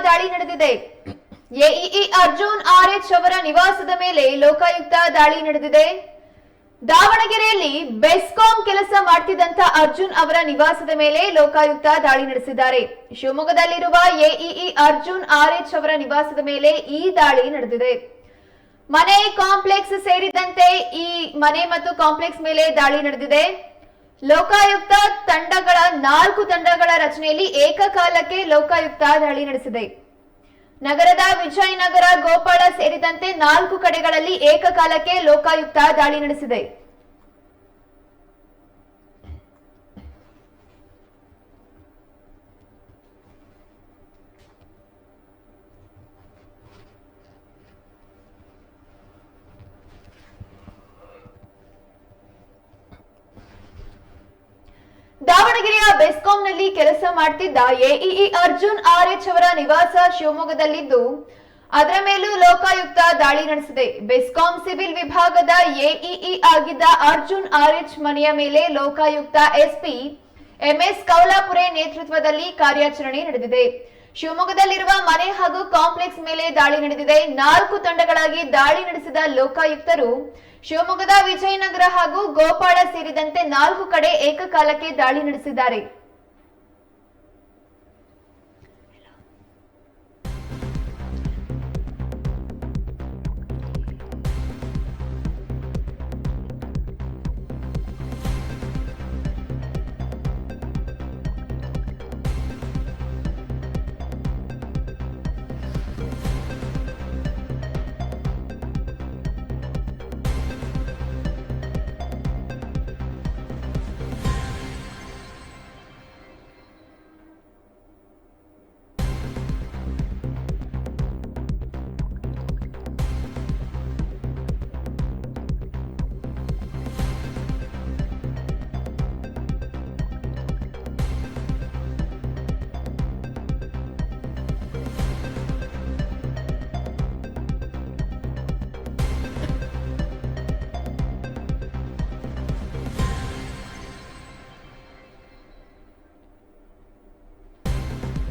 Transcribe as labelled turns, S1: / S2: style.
S1: ದಾಳಿ ನಡೆದಿದೆ. AEE Arjun RH ಅವರ ನಿವಾಸದ ಮೇಲೆ ಲೋಕಾಯುಕ್ತ ದಾಳಿ ನಡೆದಿದೆ. ದಾವಣಗೆರೆಯಲ್ಲಿ ಬೆಸ್ಕಾಂ ಕೆಲಸ ಮಾಡ್ತಿದ್ದಂತ ಅರ್ಜುನ್ ಅವರ ನಿವಾಸದ ಮೇಲೆ ಲೋಕಾಯುಕ್ತ ದಾಳಿ ನಡೆಸಿದ್ದಾರೆ. ಶಿವಮೊಗ್ಗದಲ್ಲಿರುವ ಎಇಇ ಅರ್ಜುನ್ ಆರ್ಎಚ್ ಅವರ ನಿವಾಸದ ಮೇಲೆ ಈ ದಾಳಿ ನಡೆದಿದೆ. ಮನೆ ಕಾಂಪ್ಲೆಕ್ಸ್ ಸೇರಿದಂತೆ ಈ ಮನೆ ಮತ್ತು ಕಾಂಪ್ಲೆಕ್ಸ್ ಮೇಲೆ ದಾಳಿ ನಡೆದಿದೆ. ಲೋಕಾಯುಕ್ತ ತಂಡಗಳ 4 ತಂಡಗಳ ರಚನೆಯಲ್ಲಿ ಏಕಕಾಲಕ್ಕೆ ಲೋಕಾಯುಕ್ತ ದಾಳಿ ನಡೆಸಿದೆ. ನಗರದ ವಿಜಯನಗರ, ಗೋಪಾಳ ಸೇರಿದಂತೆ 4 ಕಡೆಗಳಲ್ಲಿ ಏಕಕಾಲಕ್ಕೆ ಲೋಕಾಯುಕ್ತ ದಾಳಿ ನಡೆಸಿದೆ. ದಾವಣಗೆರೆಯ ಬೆಸ್ಕಾಂನಲ್ಲಿ ಕೆಲಸ ಮಾಡ್ತಿದ್ದ ಎಇಇ ಅರ್ಜುನ್ ಆರ್ಎಚ್ ಅವರ ನಿವಾಸ ಶಿವಮೊಗ್ಗದಲ್ಲಿದ್ದು ಅದರ ಮೇಲೂ ಲೋಕಾಯುಕ್ತ ದಾಳಿ ನಡೆಸಿದೆ. ಬೆಸ್ಕಾಂ ಸಿವಿಲ್ ವಿಭಾಗದ ಎಇಇ ಆಗಿದ್ದ ಅರ್ಜುನ್ ಆರ್ಎಚ್ ಮನೆಯ ಮೇಲೆ ಲೋಕಾಯುಕ್ತ ಎಸ್ಪಿ ಎಂಎಸ್ ಕೌಲಾಪುರೆ ನೇತೃತ್ವದಲ್ಲಿ ಕಾರ್ಯಾಚರಣೆ ನಡೆದಿದೆ. ಶಿವಮೊಗ್ಗದಲ್ಲಿರುವ ಮನೆ ಹಾಗೂ ಕಾಂಪ್ಲೆಕ್ಸ್ ಮೇಲೆ ದಾಳಿ ನಡೆದಿದೆ. 4 ತಂಡಗಳಾಗಿ ದಾಳಿ ನಡೆಸಿದ ಲೋಕಾಯುಕ್ತರು ಶಿವಮೊಗ್ಗದ ವಿಜಯನಗರ ಹಾಗೂ ಗೋಪಾಳ ಸೇರಿದಂತೆ 4 ಕಡೆ ಏಕಕಾಲಕ್ಕೆ ದಾಳಿ ನಡೆಸಿದ್ದಾರೆ.